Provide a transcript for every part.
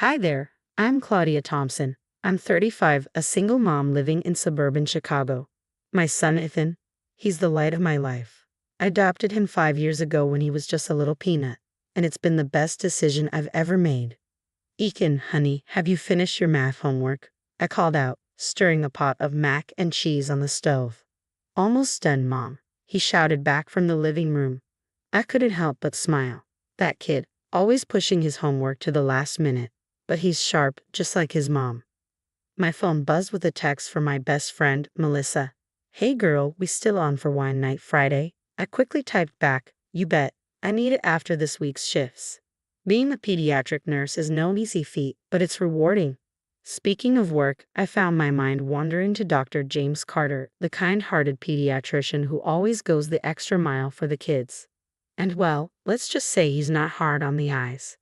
Hi there, I'm Claudia Thompson. I'm 35, a single mom living in suburban Chicago. My son Ethan, he's the light of my life. I adopted him 5 years ago when he was just a little peanut, and it's been the best decision I've ever made. Ethan, honey, have you finished your math homework? I called out, stirring a pot of mac and cheese on the stove. Almost done, Mom, he shouted back from the living room. I couldn't help but smile. That kid, always pushing his homework to the last minute. But he's sharp, just like his mom. My phone buzzed with a text from my best friend, Melissa. Hey girl, we still on for wine night Friday? I quickly typed back, you bet. I need it after this week's shifts. Being a pediatric nurse is no easy feat, but it's rewarding. Speaking of work, I found my mind wandering to Dr. James Carter, the kind-hearted pediatrician who always goes the extra mile for the kids. And well, let's just say he's not hard on the eyes.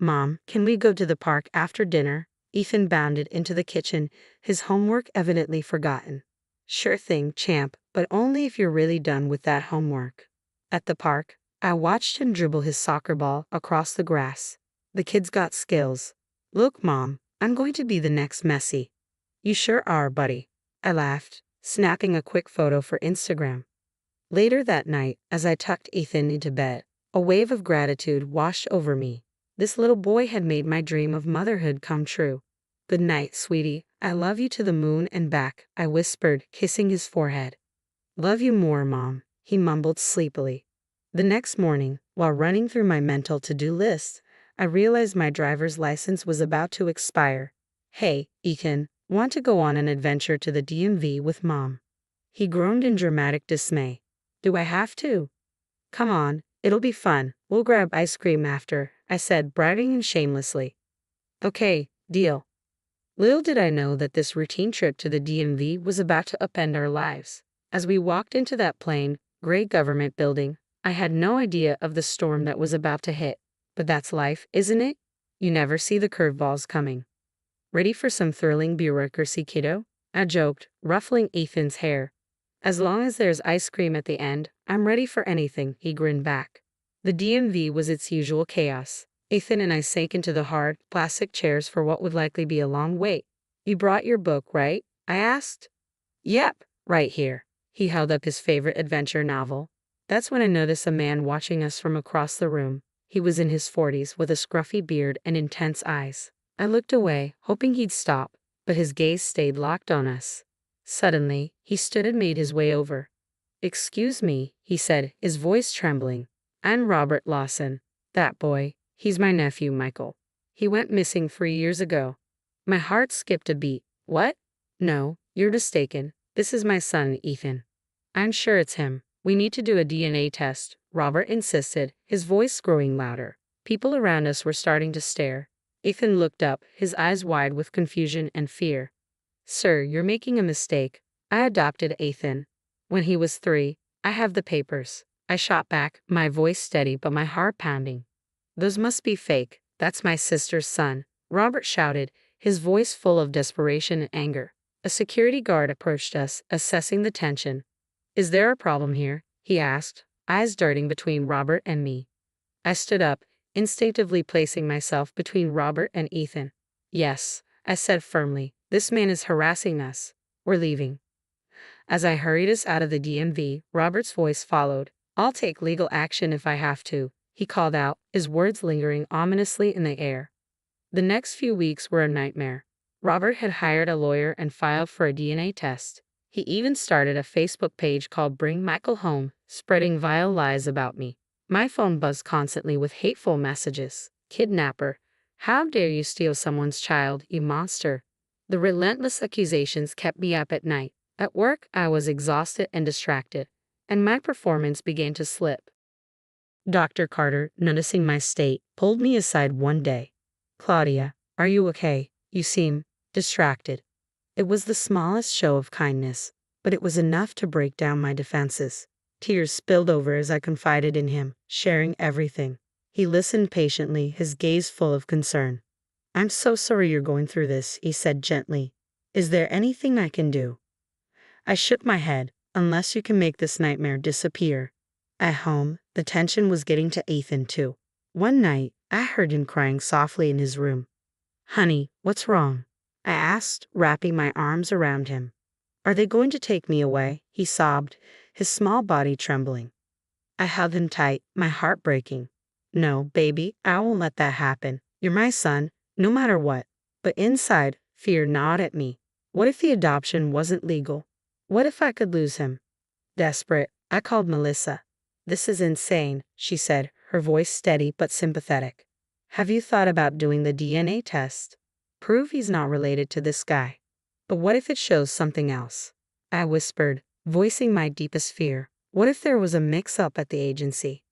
Mom, can we go to the park after dinner? Ethan bounded into the kitchen, his homework evidently forgotten. Sure thing, champ, but only if you're really done with that homework. At the park, I watched him dribble his soccer ball across the grass. The kid's got skills. Look, Mom, I'm going to be the next Messi. You sure are, buddy. I laughed, snapping a quick photo for Instagram. Later that night, as I tucked Ethan into bed, a wave of gratitude washed over me. This little boy had made my dream of motherhood come true. Good night, sweetie. I love you to the moon and back, I whispered, kissing his forehead. Love you more, Mom, he mumbled sleepily. The next morning, while running through my mental to-do list, I realized my driver's license was about to expire. Hey, Ethan, want to go on an adventure to the DMV with Mom? He groaned in dramatic dismay. Do I have to? Come on, it'll be fun. We'll grab ice cream after, I said, bragging and shamelessly. Okay, deal. Little did I know that this routine trip to the DMV was about to upend our lives. As we walked into that plain, gray government building, I had no idea of the storm that was about to hit. But that's life, isn't it? You never see the curveballs coming. Ready for some thrilling bureaucracy, kiddo? I joked, ruffling Ethan's hair. As long as there's ice cream at the end, I'm ready for anything, he grinned back. The DMV was its usual chaos. Ethan and I sank into the hard, plastic chairs for what would likely be a long wait. You brought your book, right? I asked. Yep, right here. He held up his favorite adventure novel. That's when I noticed a man watching us from across the room. He was in his 40s with a scruffy beard and intense eyes. I looked away, hoping he'd stop, but his gaze stayed locked on us. Suddenly, he stood and made his way over. Excuse me, he said, his voice trembling. I'm Robert Lawson. That boy, he's my nephew, Michael. He went missing 3 years ago. My heart skipped a beat. What? No, you're mistaken. This is my son, Ethan. I'm sure it's him. We need to do a DNA test, Robert insisted, his voice growing louder. People around us were starting to stare. Ethan looked up, his eyes wide with confusion and fear. Sir, you're making a mistake. I adopted Ethan when he was 3. I have the papers. I shot back, my voice steady but my heart pounding. Those must be fake. That's my sister's son, Robert shouted, his voice full of desperation and anger. A security guard approached us, assessing the tension. Is there a problem here? He asked, eyes darting between Robert and me. I stood up, instinctively placing myself between Robert and Ethan. Yes, I said firmly, this man is harassing us. We're leaving. As I hurried us out of the DMV, Robert's voice followed. I'll take legal action if I have to, he called out, his words lingering ominously in the air. The next few weeks were a nightmare. Robert had hired a lawyer and filed for a DNA test. He even started a Facebook page called Bring Michael Home, spreading vile lies about me. My phone buzzed constantly with hateful messages. Kidnapper. How dare you steal someone's child, you monster? The relentless accusations kept me up at night. At work, I was exhausted and distracted, and my performance began to slip. Dr. Carter, noticing my state, pulled me aside one day. Claudia, are you okay? You seem distracted. It was the smallest show of kindness, but it was enough to break down my defenses. Tears spilled over as I confided in him, sharing everything. He listened patiently, his gaze full of concern. I'm so sorry you're going through this, he said gently. Is there anything I can do? I shook my head. Unless you can make this nightmare disappear. At home, the tension was getting to Ethan too. One night, I heard him crying softly in his room. Honey, what's wrong? I asked, wrapping my arms around him. Are they going to take me away? He sobbed, his small body trembling. I held him tight, my heart breaking. No, baby, I won't let that happen. You're my son, no matter what. But inside, fear gnawed at me. What if the adoption wasn't legal? What if I could lose him? Desperate, I called Melissa. This is insane, she said, her voice steady but sympathetic. Have you thought about doing the DNA test? Prove he's not related to this guy. But what if it shows something else? I whispered, voicing my deepest fear. What if there was a mix-up at the agency?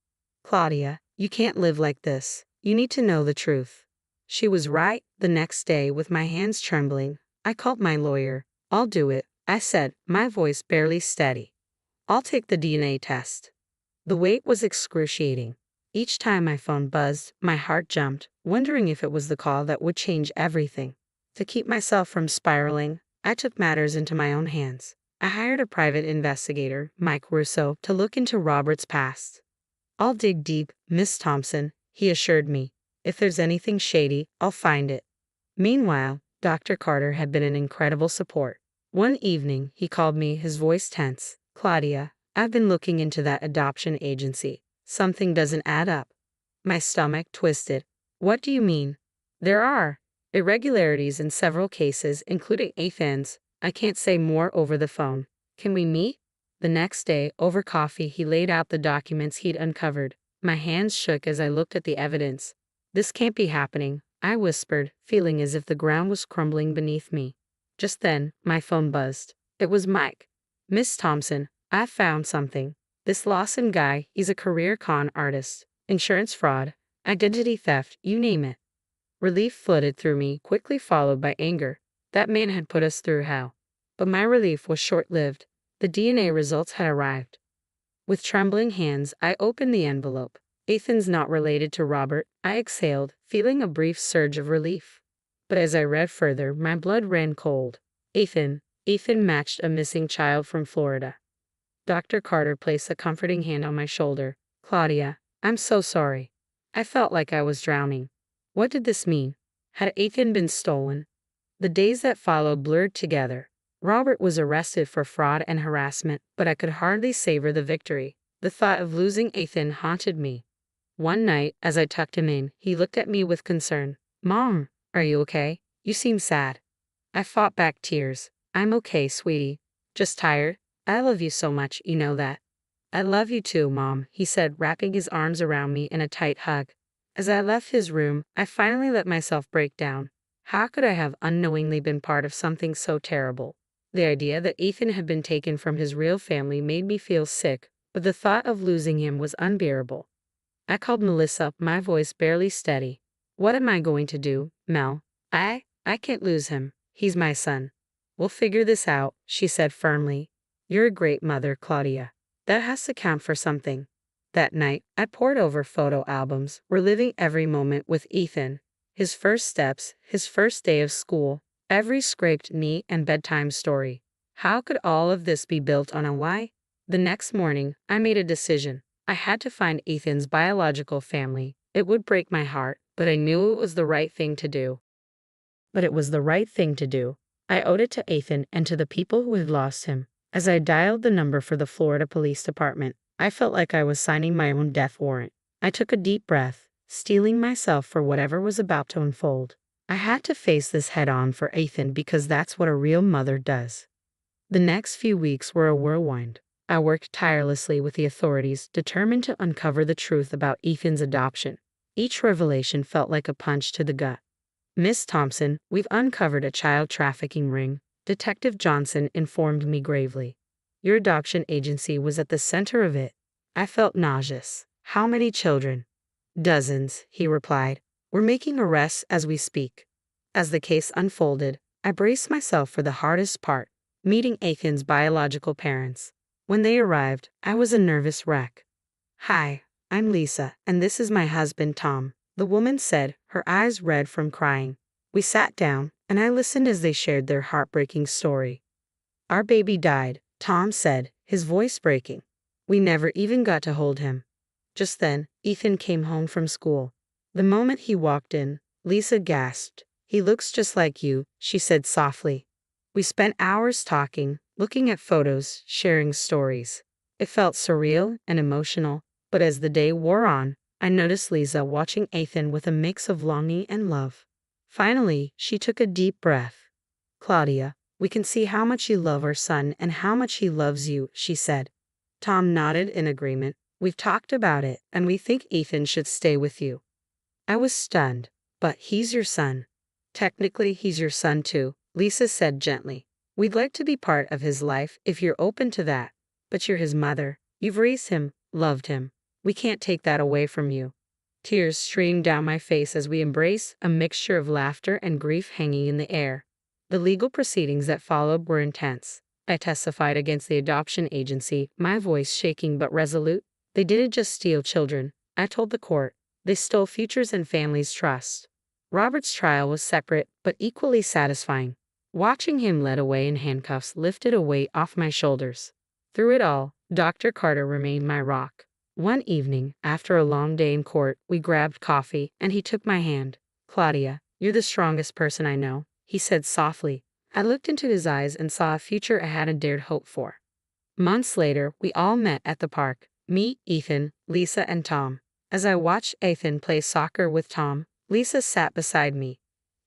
Claudia, you can't live like this. You need to know the truth. She was right. The next day, with my hands trembling, I called my lawyer. I'll do it, I said, my voice barely steady. I'll take the DNA test. The wait was excruciating. Each time my phone buzzed, my heart jumped, wondering if it was the call that would change everything. To keep myself from spiraling, I took matters into my own hands. I hired a private investigator, Mike Russo, to look into Robert's past. I'll dig deep, Miss Thompson, he assured me. If there's anything shady, I'll find it. Meanwhile, Dr. Carter had been an incredible support. One evening, he called me, his voice tense. Claudia, I've been looking into that adoption agency. Something doesn't add up. My stomach twisted. What do you mean? There are irregularities in several cases, including Ethan's. I can't say more over the phone. Can we meet? The next day, over coffee, he laid out the documents he'd uncovered. My hands shook as I looked at the evidence. This can't be happening, I whispered, feeling as if the ground was crumbling beneath me. Just then, my phone buzzed. It was Mike. Miss Thompson, I found something. This Lawson guy, he's a career con artist, insurance fraud, identity theft, you name it. Relief flooded through me, quickly followed by anger. That man had put us through hell. But my relief was short-lived. The DNA results had arrived. With trembling hands, I opened the envelope. Ethan's not related to Robert, I exhaled, feeling a brief surge of relief. But as I read further, my blood ran cold. Ethan matched a missing child from Florida. Dr. Carter placed a comforting hand on my shoulder. Claudia, I'm so sorry. I felt like I was drowning. What did this mean? Had Ethan been stolen? The days that followed blurred together. Robert was arrested for fraud and harassment, but I could hardly savor the victory. The thought of losing Ethan haunted me. One night, as I tucked him in, he looked at me with concern. Mom, are you okay? You seem sad. I fought back tears. I'm okay, sweetie. Just tired. I love you so much, you know that. I love you too, Mom, he said, wrapping his arms around me in a tight hug. As I left his room, I finally let myself break down. How could I have unknowingly been part of something so terrible? The idea that Ethan had been taken from his real family made me feel sick, but the thought of losing him was unbearable. I called Melissa, my voice barely steady. What am I going to do, Mel? I can't lose him. He's my son. We'll figure this out, she said firmly. You're a great mother, Claudia. That has to count for something. That night, I pored over photo albums, reliving every moment with Ethan. His first steps, his first day of school, every scraped knee and bedtime story. How could all of this be built on a lie? The next morning, I made a decision. I had to find Ethan's biological family. It would break my heart, but I knew it was the right thing to do. I owed it to Ethan and to the people who had lost him. As I dialed the number for the Florida Police Department, I felt like I was signing my own death warrant. I took a deep breath, steeling myself for whatever was about to unfold. I had to face this head-on for Ethan because that's what a real mother does. The next few weeks were a whirlwind. I worked tirelessly with the authorities, determined to uncover the truth about Ethan's adoption. Each revelation felt like a punch to the gut. Miss Thompson, we've uncovered a child trafficking ring, Detective Johnson informed me gravely. Your adoption agency was at the center of it. I felt nauseous. How many children? Dozens, he replied. We're making arrests as we speak. As the case unfolded, I braced myself for the hardest part, meeting Ethan's biological parents. When they arrived, I was a nervous wreck. Hi, I'm Lisa, and this is my husband, Tom, the woman said, her eyes red from crying. We sat down, and I listened as they shared their heartbreaking story. Our baby died, Tom said, his voice breaking. We never even got to hold him. Just then, Ethan came home from school. The moment he walked in, Lisa gasped. He looks just like you, she said softly. We spent hours talking, looking at photos, sharing stories. It felt surreal and emotional, but as the day wore on, I noticed Lisa watching Ethan with a mix of longing and love. Finally, she took a deep breath. Claudia, we can see how much you love our son and how much he loves you, she said. Tom nodded in agreement. We've talked about it, and we think Ethan should stay with you. I was stunned. But he's your son. Technically, he's your son too, Lisa said gently. We'd like to be part of his life if you're open to that. But you're his mother. You've raised him, loved him. We can't take that away from you. Tears streamed down my face as we embraced, a mixture of laughter and grief hanging in the air. The legal proceedings that followed were intense. I testified against the adoption agency, my voice shaking but resolute. They didn't just steal children, I told the court. They stole futures and families' trust. Robert's trial was separate but equally satisfying. Watching him led away in handcuffs lifted a weight off my shoulders. Through it all, Dr. Carter remained my rock. One evening, after a long day in court, we grabbed coffee, and he took my hand. Claudia, you're the strongest person I know, he said softly. I looked into his eyes and saw a future I hadn't dared hope for. Months later, we all met at the park. Me, Ethan, Lisa, and Tom. As I watched Ethan play soccer with Tom, Lisa sat beside me.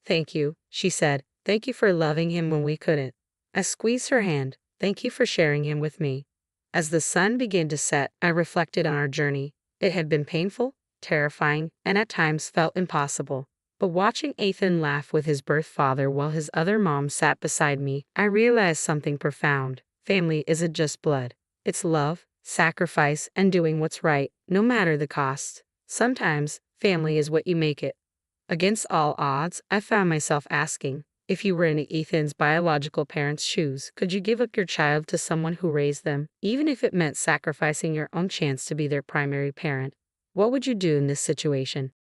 Thank you, she said. Thank you for loving him when we couldn't. I squeezed her hand. Thank you for sharing him with me. As the sun began to set, I reflected on our journey. It had been painful, terrifying, and at times felt impossible. But watching Ethan laugh with his birth father while his other mom sat beside me, I realized something profound. Family isn't just blood. It's love, sacrifice, and doing what's right, no matter the cost. Sometimes, family is what you make it. Against all odds, I found myself asking, if you were in Ethan's biological parents' shoes, could you give up your child to someone who raised them, even if it meant sacrificing your own chance to be their primary parent? What would you do in this situation?